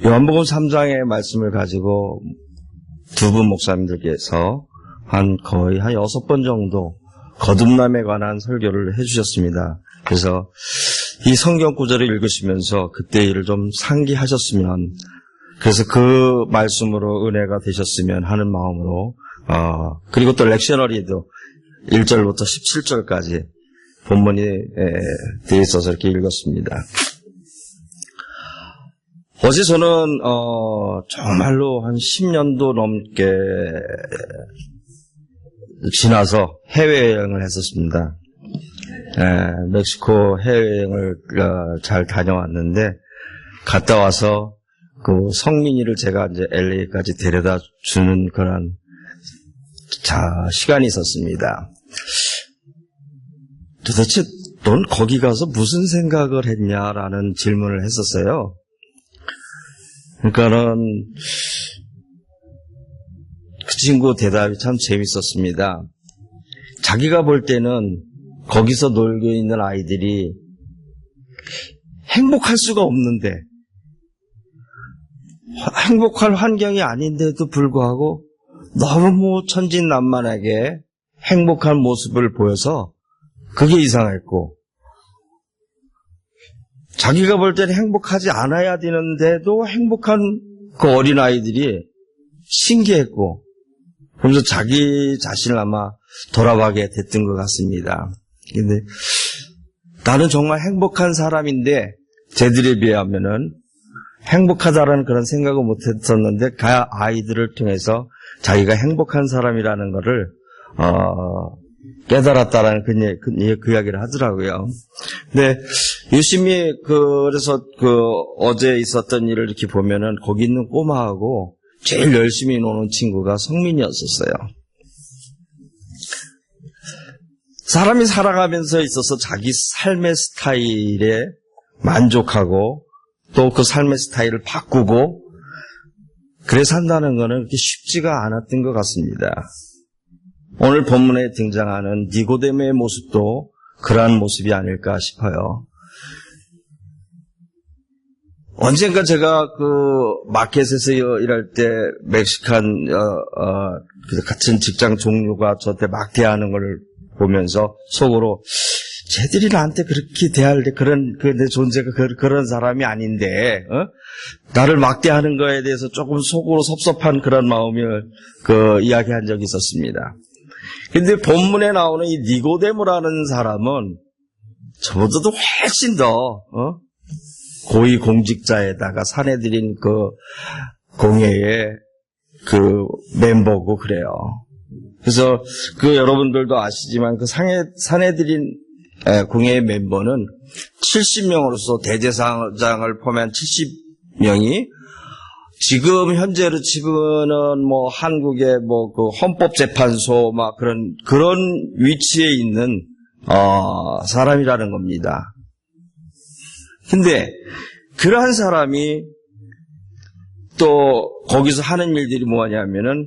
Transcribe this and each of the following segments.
요한복음 3장의 말씀을 가지고 두 분 목사님들께서 거의 한 6번 정도 거듭남에 관한 설교를 해주셨습니다. 그래서 이 성경 구절을 읽으시면서 그때 일을 좀 상기하셨으면, 그래서 그 말씀으로 은혜가 되셨으면 하는 마음으로, 그리고 또 렉셔너리도 1절부터 17절까지 본문이 되어 있어서 이렇게 읽었습니다. 어제 저는 정말로 한 10년도 넘게 지나서 해외여행을 했었습니다. 멕시코 해외여행을 잘 다녀왔는데, 갔다 와서 그 성민이를 제가 이제 LA까지 데려다 주는 그런 시간이 있었습니다. 도대체 넌 거기 가서 무슨 생각을 했냐라는 질문을 했었어요. 그러니까는 그 친구 대답이 참 재밌었습니다. 자기가 볼 때는 거기서 놀고 있는 아이들이 행복할 수가 없는데, 행복할 환경이 아닌데도 불구하고 너무 천진난만하게 행복한 모습을 보여서 그게 이상했고, 자기가 볼 때는 행복하지 않아야 되는데도 행복한 그 어린아이들이 신기했고, 그러면서 자기 자신을 아마 돌아보게 됐던 것 같습니다. 근데 나는 정말 행복한 사람인데 쟤들에 비하면은 행복하다라는 그런 생각을 못 했었는데, 그 아이들을 통해서 자기가 행복한 사람이라는 거를 깨달았다라는 그 이야기를 하더라고요. 근데 유심히 그래서 어제 있었던 일을 이렇게 보면은 거기 있는 꼬마하고 제일 열심히 노는 친구가 성민이었었어요. 사람이 살아가면서 있어서 자기 삶의 스타일에 만족하고 또 그 삶의 스타일을 바꾸고 그래 산다는 것은 그렇게 쉽지가 않았던 것 같습니다. 오늘 본문에 등장하는 니고데모의 모습도 그러한 모습이 아닐까 싶어요. 언젠가 제가 마켓에서 일할 때 멕시칸 같은 직장 종류가 저한테 막 대하는 걸 보면서 속으로 쟤들이 나한테 그렇게 대할 때 내 존재가 그런 사람이 아닌데, 나를 막대하는 거에 대해서 조금 속으로 섭섭한 그런 마음을 이야기한 적이 있었습니다. 근데 본문에 나오는 이 니고데모라는 사람은 저보다도 훨씬 더, 고위 공직자에다가 사내들인 공회의 멤버고 그래요. 그래서 여러분들도 아시지만 사내들인 공회의 멤버는 70명으로서 대제사장을 포함한 70명이 지금 현재로 치고는 한국의 헌법재판소 그런 위치에 있는 사람이라는 겁니다. 근데 그러한 사람이 또 거기서 하는 일들이 뭐냐면은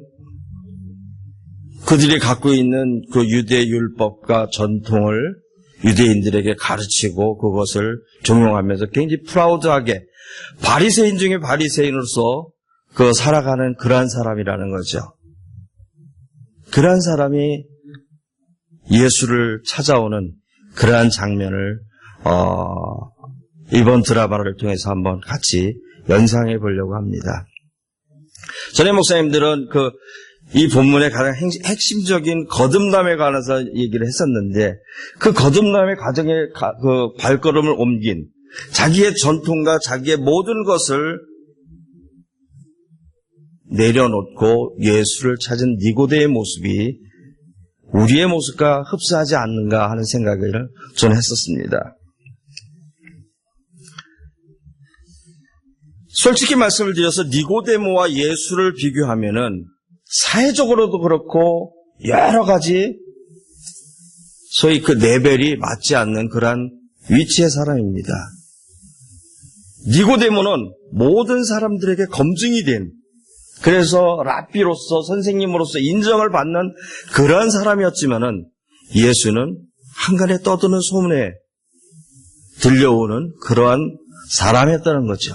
그들이 갖고 있는 유대 율법과 전통을 유대인들에게 가르치고 그것을 종용하면서 굉장히 프라우드하게 바리새인 중에 바리새인으로서 살아가는 그러한 사람이라는 거죠. 그러한 사람이 예수를 찾아오는 그러한 장면을 이번 드라마를 통해서 한번 같이 연상해 보려고 합니다. 전에 목사님들은 이 본문의 가장 핵심적인 거듭남에 관해서 얘기를 했었는데, 그 거듭남의 과정에 발걸음을 옮긴 자기의 전통과 자기의 모든 것을 내려놓고 예수를 찾은 니고데의 모습이 우리의 모습과 흡사하지 않는가 하는 생각을 저는 했었습니다. 솔직히 말씀을 드려서 니고데모와 예수를 비교하면은 사회적으로도 그렇고 여러 가지 소위 레벨이 맞지 않는 그러한 위치의 사람입니다. 니고데모는 모든 사람들에게 검증이 된, 그래서 랍비로서 선생님으로서 인정을 받는 그러한 사람이었지만은 예수는 한간에 떠드는 소문에 들려오는 그러한 사람이었다는 거죠.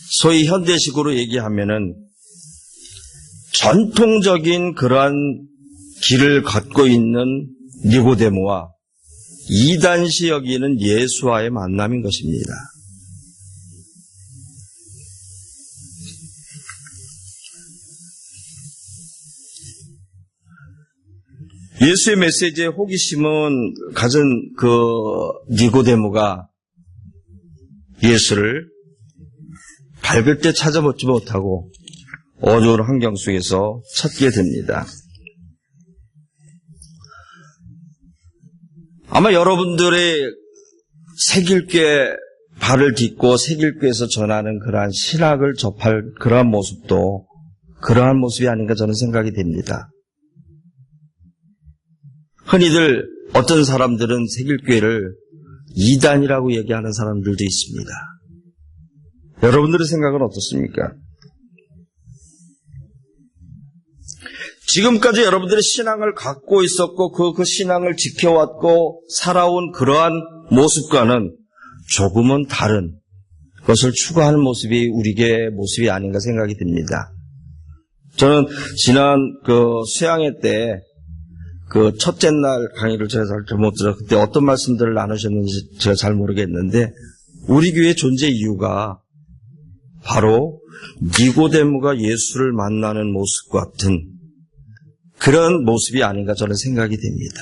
소위 현대식으로 얘기하면은 전통적인 그러한 길을 걷고 있는 니고데모와 이단시 여기는 예수와의 만남인 것입니다. 예수의 메시지에 호기심은 가진 그 니고데모가 예수를 밝을 때 찾아보지 못하고 어두운 환경 속에서 찾게 됩니다. 아마 여러분들의 새길교에 발을 딛고 새길교에서 전하는 그러한 신학을 접할 그러한 모습도 그러한 모습이 아닌가 저는 생각이 됩니다. 흔히들 어떤 사람들은 새길교회를 이단이라고 얘기하는 사람들도 있습니다. 여러분들의 생각은 어떻습니까? 지금까지 여러분들의 신앙을 갖고 있었고 그 신앙을 지켜왔고 살아온 그러한 모습과는 조금은 다른 것을 추구하는 모습이 우리의 모습이 아닌가 생각이 듭니다. 저는 지난 수양회 때 첫째 날 강의를 제가 잘 못 들어 그때 어떤 말씀들을 나누셨는지 제가 잘 모르겠는데 우리 교회의 존재 이유가 바로 니고데모가 예수를 만나는 모습 같은 그런 모습이 아닌가 저는 생각이 됩니다.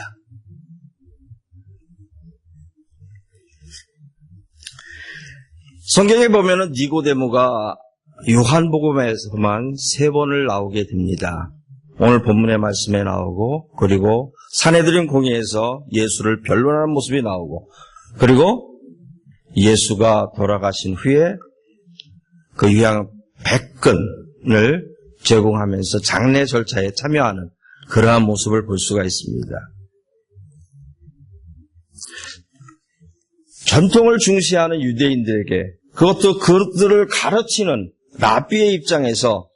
성경에 보면은 니고데모가 요한복음에서만 3번을 나오게 됩니다. 오늘 본문의 말씀에 나오고 그리고 산헤드린 공회에서 예수를 변론하는 모습이 나오고 그리고 예수가 돌아가신 후에 그 유향 100근을 제공하면서 장례 절차에 참여하는 그러한 모습을 볼 수가 있습니다. 전통을 중시하는 유대인들에게 그것도 그들을 가르치는 랍비의 입장에서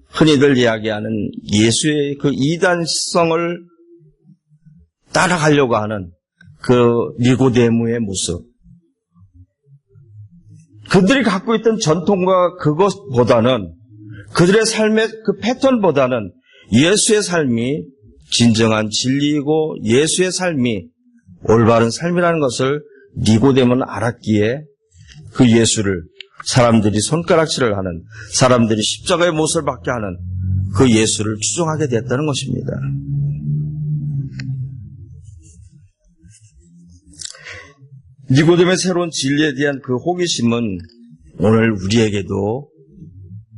흔히들 이야기하는 예수의 그 이단성을 따라가려고 하는 그 니고데모의 모습. 그들이 갖고 있던 전통과 그것보다는 그들의 삶의 그 패턴보다는 예수의 삶이 진정한 진리이고 예수의 삶이 올바른 삶이라는 것을 니고데모는 알았기에 그 예수를 사람들이 손가락질을 하는 사람들이 십자가의 못을 받게 하는 그 예수를 추종하게 됐다는 것입니다. 니고데모의 새로운 진리에 대한 그 호기심은 오늘 우리에게도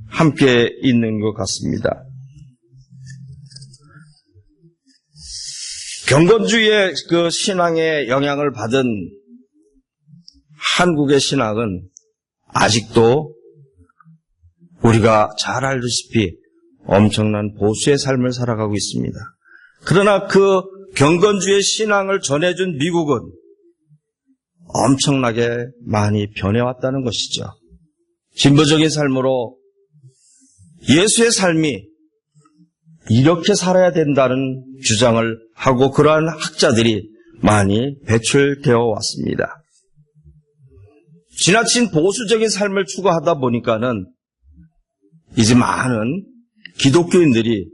함께 있는 것 같습니다. 경건주의의 그 신앙에 영향을 받은 한국의 신학은 아직도 우리가 잘 알다시피 엄청난 보수의 삶을 살아가고 있습니다. 그러나 그 경건주의 신앙을 전해준 미국은 엄청나게 많이 변해왔다는 것이죠. 진보적인 삶으로 예수의 삶이 이렇게 살아야 된다는 주장을 하고 그러한 학자들이 많이 배출되어 왔습니다. 지나친 보수적인 삶을 추구하다 보니까는 이제 많은 기독교인들이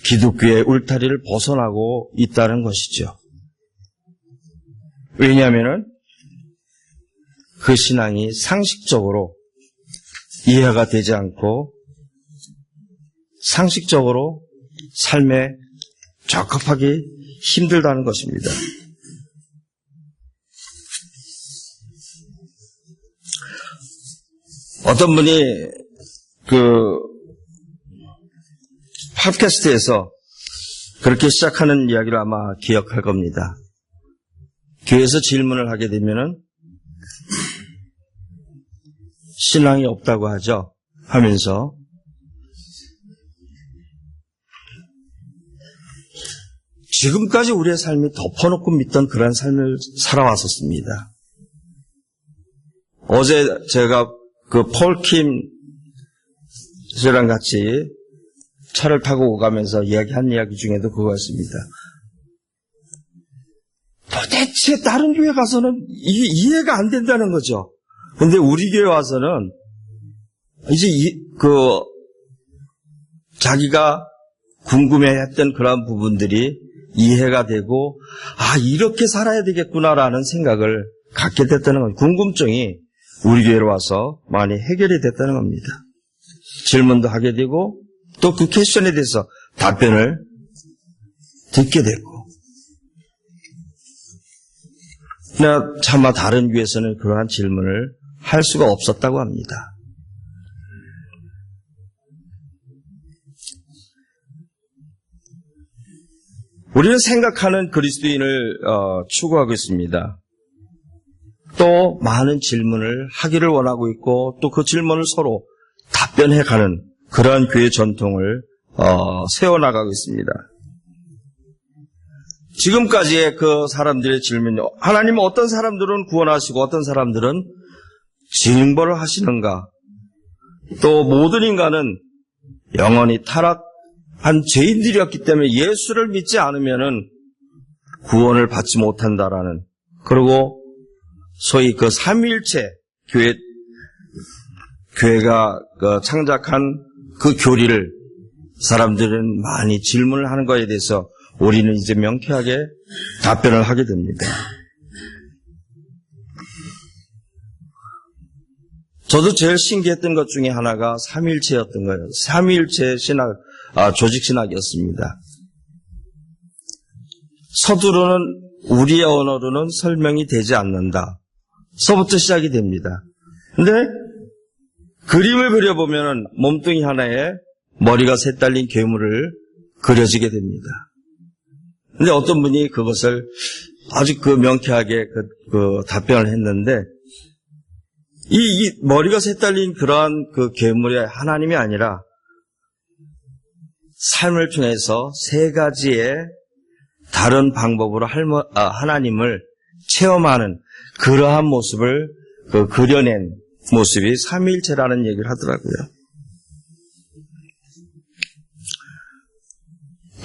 기독교의 울타리를 벗어나고 있다는 것이죠. 왜냐하면은 그 신앙이 상식적으로 이해가 되지 않고 상식적으로 삶에 적합하기 힘들다는 것입니다. 어떤 분이 팟캐스트에서 그렇게 시작하는 이야기를 아마 기억할 겁니다. 교회에서 질문을 하게 되면은 신앙이 없다고 하죠. 하면서 지금까지 우리의 삶이 덮어놓고 믿던 그런 삶을 살아왔었습니다. 어제 제가 폴킴 씨랑 같이 차를 타고 오가면서 이야기한 이야기 중에도 그거였습니다. 도대체 다른 교회 가서는 이게 이해가 안 된다는 거죠. 근데 우리 교회 와서는 이제 자기가 궁금해했던 그런 부분들이 이해가 되고, 이렇게 살아야 되겠구나라는 생각을 갖게 됐다는 건, 궁금증이 우리 교회로 와서 많이 해결이 됐다는 겁니다. 질문도 하게 되고, 또 그 퀘스천에 대해서 답변을 듣게 됐고. 차마 다른 교회에서는 그러한 질문을 할 수가 없었다고 합니다. 우리는 생각하는 그리스도인을 추구하고 있습니다. 또 많은 질문을 하기를 원하고 있고, 또 그 질문을 서로 답변해가는 그러한 교회 전통을 세워나가고 있습니다. 지금까지의 그 사람들의 질문, 하나님은 어떤 사람들은 구원하시고 어떤 사람들은 징벌을 하시는가? 또 모든 인간은 영원히 타락한 죄인들이었기 때문에 예수를 믿지 않으면은 구원을 받지 못한다라는, 그리고 소위 그 삼위일체 교회가 창작한 그 교리를 사람들은 많이 질문을 하는 것에 대해서 우리는 이제 명쾌하게 답변을 하게 됩니다. 저도 제일 신기했던 것 중에 하나가 삼위일체였던 거예요. 삼위일체 신학, 조직 신학이었습니다. 서두로는 우리의 언어로는 설명이 되지 않는다. 서부터 시작이 됩니다. 근데 그림을 그려보면 몸뚱이 하나에 머리가 셋 달린 괴물을 그려지게 됩니다. 근데 어떤 분이 그것을 아주 명쾌하게 답변을 했는데, 이 머리가 셋 달린 그러한 그 괴물이 하나님이 아니라 삶을 통해서 세 가지의 다른 방법으로 하나님을 체험하는 그러한 모습을 그려낸 모습이 삼위일체라는 얘기를 하더라고요.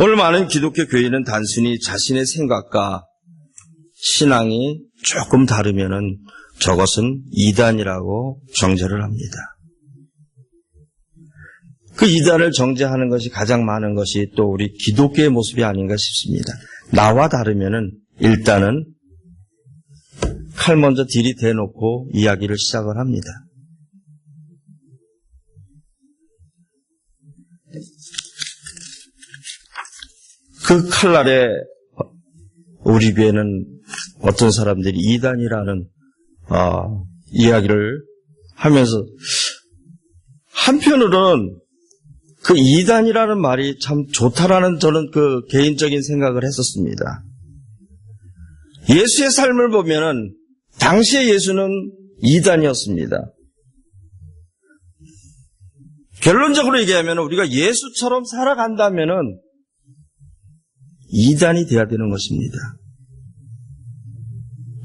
오늘 많은 기독교 교인은 단순히 자신의 생각과 신앙이 조금 다르면은 저것은 이단이라고 정죄를 합니다. 그 이단을 정죄하는 것이 가장 많은 것이 또 우리 기독교의 모습이 아닌가 싶습니다. 나와 다르면은 일단은 칼 먼저 들이대놓고 이야기를 시작을 합니다. 그 칼날에 우리 교회는 어떤 사람들이 이단이라는 이야기를 하면서, 한편으로는 그 이단이라는 말이 참 좋다라는 저는 그 개인적인 생각을 했었습니다. 예수의 삶을 보면은 당시의 예수는 이단이었습니다. 결론적으로 얘기하면 우리가 예수처럼 살아간다면은 이단이 되어야 되는 것입니다.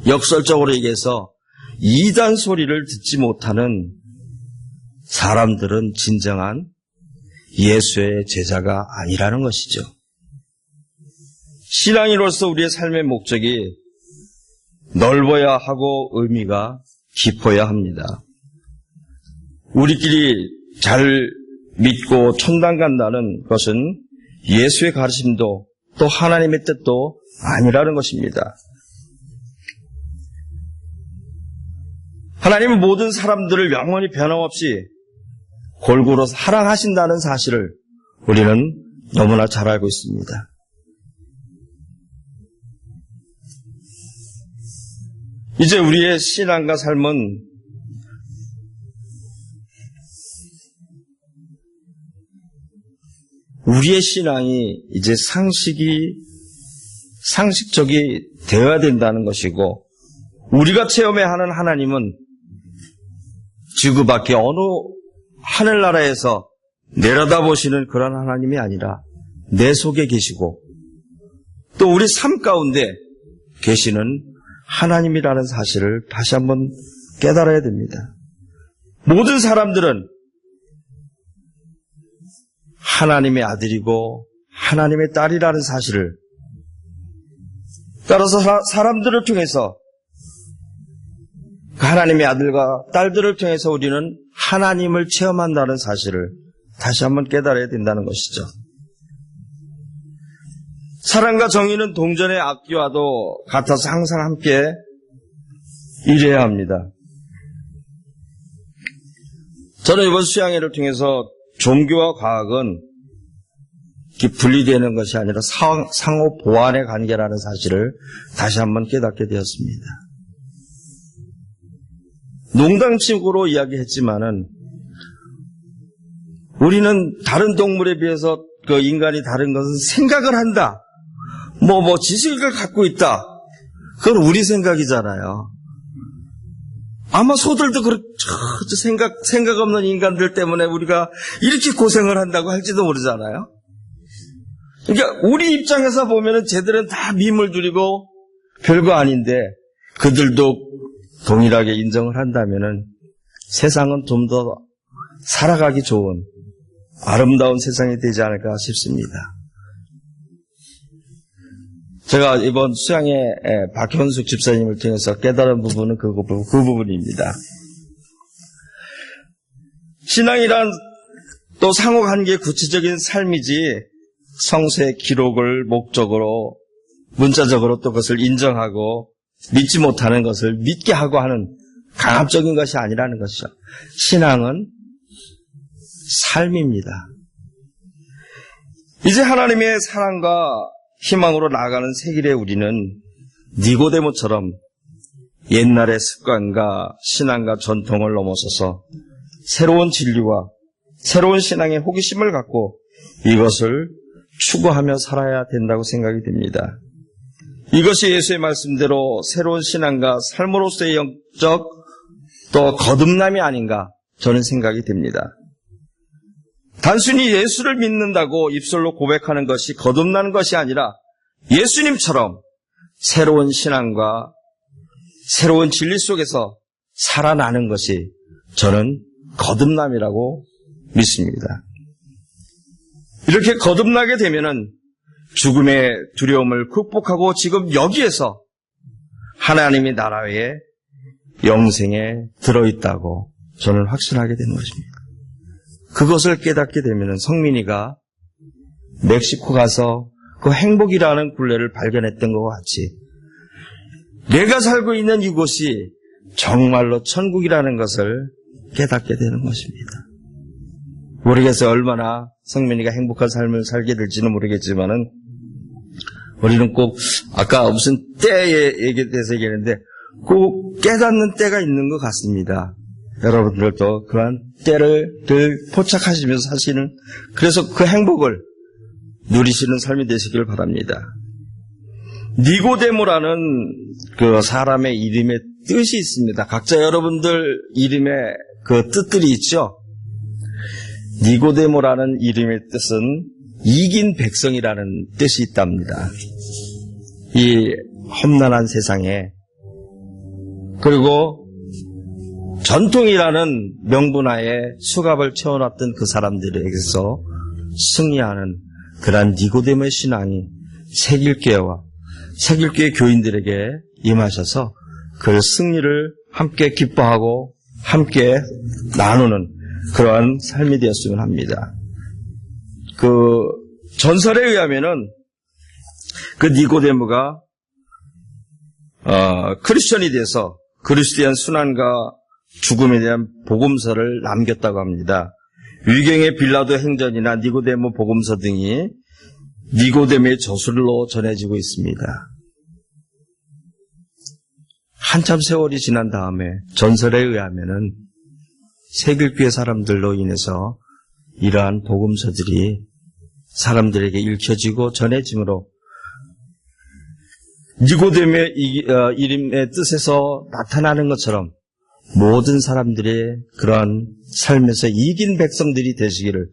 역설적으로 얘기해서 이단 소리를 듣지 못하는 사람들은 진정한 예수의 제자가 아니라는 것이죠. 신앙인으로서 우리의 삶의 목적이 넓어야 하고 의미가 깊어야 합니다. 우리끼리 잘 믿고 천당 간다는 것은 예수의 가르침도 또 하나님의 뜻도 아니라는 것입니다. 하나님은 모든 사람들을 영원히 변함없이 골고루 사랑하신다는 사실을 우리는 너무나 잘 알고 있습니다. 이제 우리의 신앙과 삶은 우리의 신앙이 이제 상식적이 되어야 된다는 것이고, 우리가 체험해야 하는 하나님은 지구 밖에 어느 하늘나라에서 내려다보시는 그런 하나님이 아니라 내 속에 계시고 또 우리 삶 가운데 계시는 하나님이라는 사실을 다시 한번 깨달아야 됩니다. 모든 사람들은 하나님의 아들이고 하나님의 딸이라는 사실을, 따라서 사람들을 통해서 하나님의 아들과 딸들을 통해서 우리는 하나님을 체험한다는 사실을 다시 한번 깨달아야 된다는 것이죠. 사랑과 정의는 동전의 앞뒤와도 같아서 항상 함께 일해야 합니다. 저는 이번 수양회를 통해서 종교와 과학은 분리되는 것이 아니라 상호 보완의 관계라는 사실을 다시 한번 깨닫게 되었습니다. 농담식으로 이야기했지만은 우리는 다른 동물에 비해서 그 인간이 다른 것은 생각을 한다. 지식을 갖고 있다. 그건 우리 생각이잖아요. 아마 소들도 생각 없는 인간들 때문에 우리가 이렇게 고생을 한다고 할지도 모르잖아요. 그러니까 우리 입장에서 보면은 쟤들은 다 밈을 들이고 별거 아닌데 그들도 동일하게 인정을 한다면은 세상은 좀 더 살아가기 좋은 아름다운 세상이 되지 않을까 싶습니다. 제가 이번 수양회 박현숙 집사님을 통해서 깨달은 부분은 그 부분입니다. 신앙이란 또 상호관계의 구체적인 삶이지 성서의 기록을 목적으로 문자적으로 또 그것을 인정하고 믿지 못하는 것을 믿게 하고 하는 강압적인 것이 아니라는 것이죠. 신앙은 삶입니다. 이제 하나님의 사랑과 희망으로 나아가는 세길의 우리는 니고데모처럼 옛날의 습관과 신앙과 전통을 넘어서서 새로운 진리와 새로운 신앙의 호기심을 갖고 이것을 추구하며 살아야 된다고 생각이 됩니다. 이것이 예수의 말씀대로 새로운 신앙과 삶으로서의 영적 또 거듭남이 아닌가 저는 생각이 됩니다. 단순히 예수를 믿는다고 입술로 고백하는 것이 거듭나는 것이 아니라 예수님처럼 새로운 신앙과 새로운 진리 속에서 살아나는 것이 저는 거듭남이라고 믿습니다. 이렇게 거듭나게 되면은 죽음의 두려움을 극복하고 지금 여기에서 하나님의 나라의 영생에 들어있다고 저는 확신하게 되는 것입니다. 그것을 깨닫게 되면 성민이가 멕시코 가서 그 행복이라는 굴레를 발견했던 것과 같이 내가 살고 있는 이곳이 정말로 천국이라는 것을 깨닫게 되는 것입니다. 모르겠어요. 얼마나 성민이가 행복한 삶을 살게 될지는 모르겠지만은 우리는 꼭 아까 무슨 때에 얘기에 대해서 얘기했는데 꼭 깨닫는 때가 있는 것 같습니다. 여러분들도 그러한 때를 늘 포착하시면서 사시는 그래서 그 행복을 누리시는 삶이 되시길 바랍니다. 니고데모라는 그 사람의 이름의 뜻이 있습니다. 각자 여러분들 이름에 그 뜻들이 있죠. 니고데모라는 이름의 뜻은 이긴 백성이라는 뜻이 있답니다. 이 험난한 세상에 그리고 전통이라는 명분하에 수갑을 채워놨던 그 사람들에게서 승리하는 그러한 니고데모의 신앙이 세길교회 교인들에게 임하셔서 그 승리를 함께 기뻐하고 함께 나누는 그러한 삶이 되었으면 합니다. 그 전설에 의하면은 그 니고데모가 크리스천이 돼서 그리스도의 순환과 죽음에 대한 복음서를 남겼다고 합니다. 위경의 빌라도 행전이나 니고데모 복음서 등이 니고데모의 저술로 전해지고 있습니다. 한참 세월이 지난 다음에 전설에 의하면은 세길교회 사람들로 인해서 이러한 복음서들이 사람들에게 읽혀지고 전해짐으로 니고데모의 이름의 뜻에서 나타나는 것처럼 모든 사람들의 그러한 삶에서 이긴 백성들이 되시기를